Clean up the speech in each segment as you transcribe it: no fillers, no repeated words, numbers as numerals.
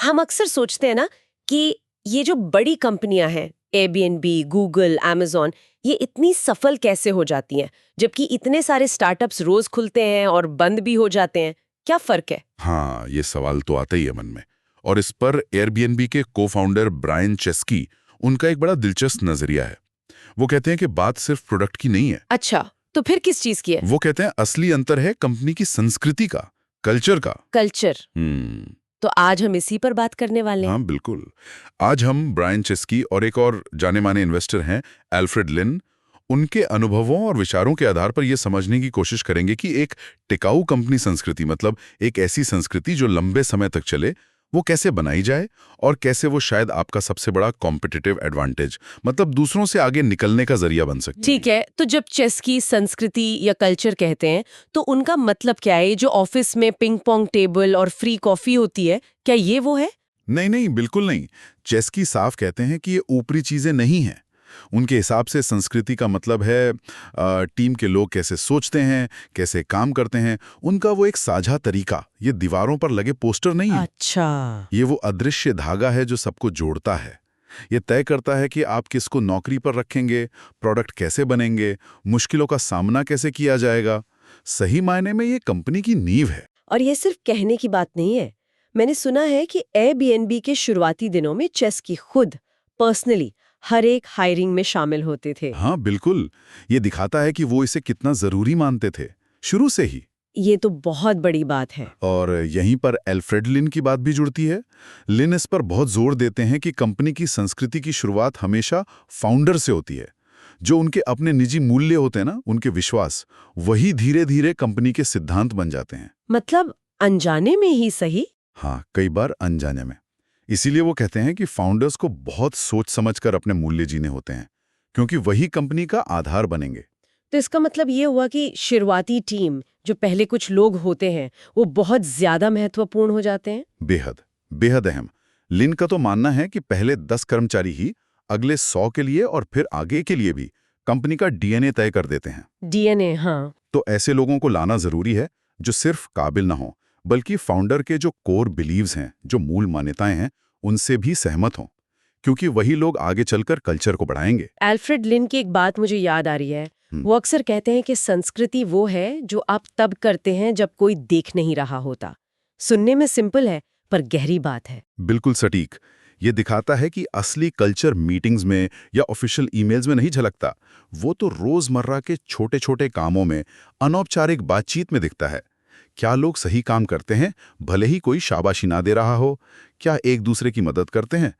हम अक्सर सोचते हैं ना कि ये जो बड़ी कंपनियां हैं, एयरबीएनबी, गूगल, अमेज़न, ये इतनी सफल कैसे हो जाती हैं, जबकि इतने सारे स्टार्टअप्स रोज खुलते हैं और बंद भी हो जाते हैं। क्या फर्क है? हाँ, ये सवाल तो आता ही है मन में। और इस पर एयरबीएनबी के को फाउंडर ब्रायन चेस्की, उनका एक बड़ा दिलचस्प नजरिया है। वो कहते हैं कि बात सिर्फ प्रोडक्ट की नहीं है। अच्छा, तो फिर किस चीज की है? वो कहते हैं असली अंतर है कंपनी की संस्कृति का, कल्चर का। कल्चर। हम्म। तो आज हम इसी पर बात करने वाले हैं। हाँ बिल्कुल। आज हम ब्रायन चेस्की और एक और जाने माने इन्वेस्टर हैं, एल्फ्रेड लिन, उनके अनुभवों और विचारों के आधार पर यह समझने की कोशिश करेंगे कि एक टिकाऊ कंपनी संस्कृति, मतलब एक ऐसी संस्कृति जो लंबे समय तक चले, वो कैसे बनाई जाए और कैसे वो शायद आपका सबसे बड़ा कॉम्पिटिटिव एडवांटेज, मतलब दूसरों से आगे निकलने का जरिया बन सकती है। ठीक है, तो जब चेस की संस्कृति या कल्चर कहते हैं, तो उनका मतलब क्या है? ये जो ऑफिस में पिंग पोंग टेबल और फ्री कॉफी होती है, क्या ये वो है? नहीं नहीं, बिल्कुल नहीं। चेस्की साफ कहते हैं कि ये ऊपरी चीजें नहीं हैं। उनके हिसाब से संस्कृति का मतलब है टीम के लोग कैसे सोचते हैं, कैसे काम करते हैं, उनका वो एक साझा तरीका। ये दीवारों पर लगे पोस्टर नहीं है। अच्छा। ये वो अदृश्य धागा है जो सबको जोड़ता है। ये तय करता है कि आप किसको नौकरी पर रखेंगे, प्रोडक्ट कैसे बनेंगे, मुश्किलों का सामना कैसे किया जाएगा। सही मायने में ये कंपनी की नींव है। और ये सिर्फ कहने की बात नहीं है। मैंने सुना है कि एयरबीएनबी के शुरुआती दिनों में चेस की खुद पर्सनली हर एक हायरिंग में शामिल होते थे। हाँ बिल्कुल। ये दिखाता है कि वो इसे कितना जरूरी मानते थे शुरू से ही। ये तो बहुत बड़ी बात है। और यहीं पर एल्फ्रेड लिन की बात भी जुड़ती है। लिन इस पर बहुत जोर देते हैं कि कंपनी की संस्कृति की शुरुआत हमेशा फाउंडर से होती है। जो उनके अपने निजी मूल्य होते हैं ना, उनके विश्वास, वही धीरे धीरे कंपनी के सिद्धांत बन जाते हैं। मतलब अनजाने में ही सही। हाँ, कई बार अनजाने में। इसीलिए वो कहते हैं कि फाउंडर्स को बहुत सोच समझकर अपने मूल्य जीने होते हैं, क्योंकि वही कंपनी का आधार बनेंगे। तो इसका मतलब ये हुआ कि शुरुआती टीम, जो पहले कुछ लोग होते हैं, वो बहुत ज्यादा महत्वपूर्ण हो जाते हैं। बेहद बेहद अहम। लिन का तो मानना है कि पहले 10 कर्मचारी ही अगले 100 के लिए और फिर आगे के लिए भी कंपनी का डीएनए तय कर देते हैं। डीएनए, हाँ। तो ऐसे लोगों को लाना जरूरी है जो सिर्फ काबिल ना हो, बल्कि फाउंडर के जो कोर बिलीव्स हैं, जो मूल मान्यताएं हैं, उनसे भी सहमत हों, क्योंकि वही लोग आगे चलकर कल्चर को बढ़ाएंगे। एल्फ्रेड लिन की एक बात मुझे याद आ रही है। वो अक्सर कहते हैं कि संस्कृति वो है जो आप तब करते हैं जब कोई देख नहीं रहा होता। सुनने में सिंपल है, पर गहरी बात है। बिल्कुल सटीक। ये दिखाता है कि असली कल्चर मीटिंग्स में या ऑफिशियल ईमेल्स में नहीं झलकता। वो तो रोजमर्रा के छोटे छोटे कामों में, अनौपचारिक बातचीत में दिखता है। क्या लोग सही काम करते हैं, भले ही कोई शाबाशी ना दे रहा हो? क्या एक दूसरे की मदद करते हैं?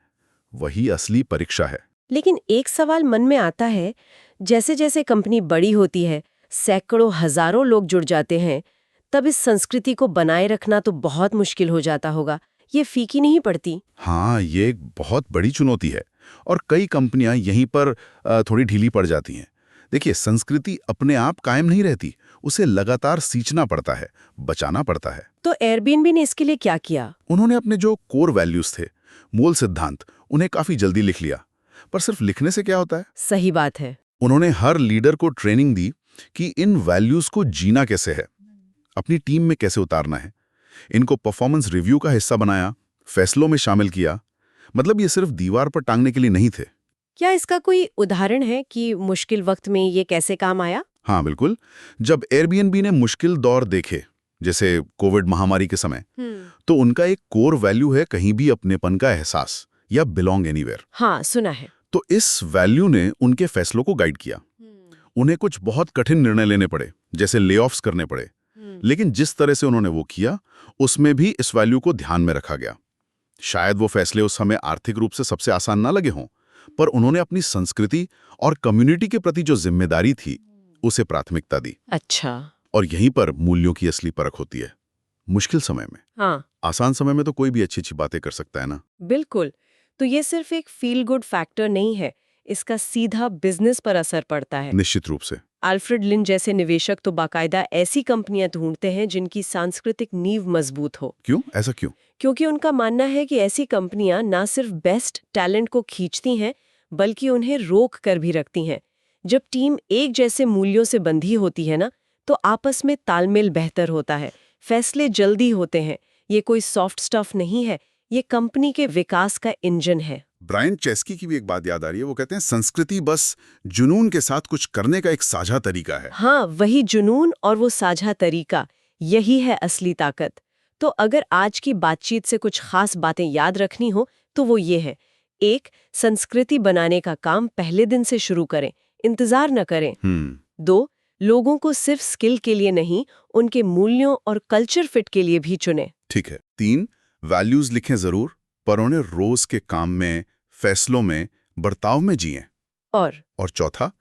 वही असली परीक्षा है। लेकिन एक सवाल मन में आता है, जैसे जैसे कंपनी बड़ी होती है, सैकड़ों हजारों लोग जुड़ जाते हैं, तब इस संस्कृति को बनाए रखना तो बहुत मुश्किल हो जाता होगा। ये फीकी नहीं पड़ती? हाँ, ये एक बहुत बड़ी चुनौती है और कई कंपनियां यहीं पर थोड़ी ढीली पड़ जाती हैं। देखिए, संस्कृति अपने आप कायम नहीं रहती, उसे लगातार सींचना पड़ता है, बचाना पड़ता है। तो एयरबीएनबी ने इसके लिए क्या किया? उन्होंने अपने जो कोर वैल्यूज थे, मूल सिद्धांत, उन्हें काफी जल्दी लिख लिया। पर सिर्फ लिखने से क्या होता है? सही बात है। उन्होंने हर लीडर को ट्रेनिंग दी कि इन वैल्यूज को जीना कैसे है, अपनी टीम में कैसे उतारना है। इनको परफॉर्मेंस रिव्यू का हिस्सा बनाया, फैसलों में शामिल किया। मतलब ये सिर्फ दीवार पर टांगने के लिए नहीं थे। क्या इसका कोई उदाहरण है कि मुश्किल वक्त में ये कैसे काम आया? हाँ बिल्कुल। जब एयरबीएनबी ने मुश्किल दौर देखे, जैसे कोविड महामारी के समय, तो उनका एक कोर वैल्यू है कहीं भी अपनेपन का एहसास, या बिलोंग एनीवेयर। हाँ, सुना है। तो इस वैल्यू ने उनके फैसलों को गाइड किया। उन्हें कुछ बहुत कठिन निर्णय लेने पड़े, जैसे लेऑफ्स करने पड़े, लेकिन जिस तरह से उन्होंने वो किया, उसमें भी इस वैल्यू को ध्यान में रखा गया। शायद वो फैसले उस समय आर्थिक रूप से सबसे आसान ना लगे हों, पर उन्होंने अपनी संस्कृति और कम्युनिटी के प्रति जो जिम्मेदारी थी, उसे प्राथमिकता दी। अच्छा। और यहीं पर मूल्यों की असली परख होती है। मुश्किल समय में। हाँ, आसान समय में तो कोई भी अच्छी अच्छी बातें कर सकता है ना। बिल्कुल। तो ये सिर्फ एक फील गुड फैक्टर नहीं है, इसका सीधा बिजनेस पर असर पड़ता है। निश्चित रूप से। अल्फ्रेड लिन जैसे निवेशक तो बाकायदा ऐसी कंपनियां ढूंढते हैं जिनकी सांस्कृतिक नींव मजबूत हो। क्यों? ऐसा क्यों? क्योंकि उनका मानना है कि ऐसी कंपनियां ना सिर्फ बेस्ट टैलेंट को खींचती हैं, बल्कि उन्हें रोक कर भी रखती हैं। जब टीम एक जैसे मूल्यों से बंधी होती है ना, तो आपस में तालमेल बेहतर होता है, फैसले जल्दी होते हैं। ये कोई सॉफ्ट स्टफ नहीं है, ये कंपनी के विकास का इंजन है। ब्रायन चेस्की की भी एक बात याद आ रही है। वो कहते हैं संस्कृति बस जुनून के साथ कुछ करने का एक साझा तरीका है। हाँ, वही जुनून और वो साझा तरीका, यही है असली ताकत। तो अगर आज की बातचीत से कुछ खास बातें याद रखनी हो तो वो ये है। 1. संस्कृति बनाने का काम पहले दिन से शुरू करें, इंतजार न करें। 2. लोगों को सिर्फ स्किल के लिए नहीं, उनके मूल्यों और कल्चर फिट के लिए भी चुनें। ठीक है। 3. वैल्यूज लिखें जरूर, पर उन्हें रोज के काम में, फैसलों में, बर्ताव में जिएं। और 4.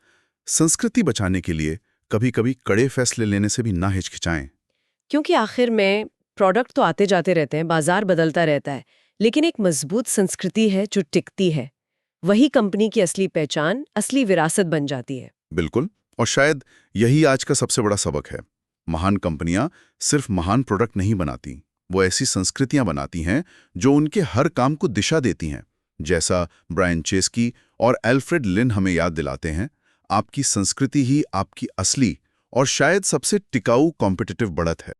संस्कृति बचाने के लिए कभी-कभी कड़े फैसले लेने से भी ना हिचकिचाएं। क्योंकि आखिर में प्रोडक्ट तो आते जाते रहते हैं, बाजार बदलता रहता है, लेकिन एक मजबूत संस्कृति है जो टिकती है। वही कंपनी की असली पहचान, असली विरासत बन जाती है। बिल्कुल। और शायद यही आज का सबसे बड़ा सबक है। महान कंपनियां सिर्फ महान प्रोडक्ट नहीं बनाती, वो ऐसी संस्कृतियां बनाती हैं जो उनके हर काम को दिशा देती हैं। जैसा ब्रायन चेस्की और एल्फ्रेड लिन हमें याद दिलाते हैं, आपकी संस्कृति ही आपकी असली और शायद सबसे टिकाऊ कॉम्पिटिटिव बढ़त है।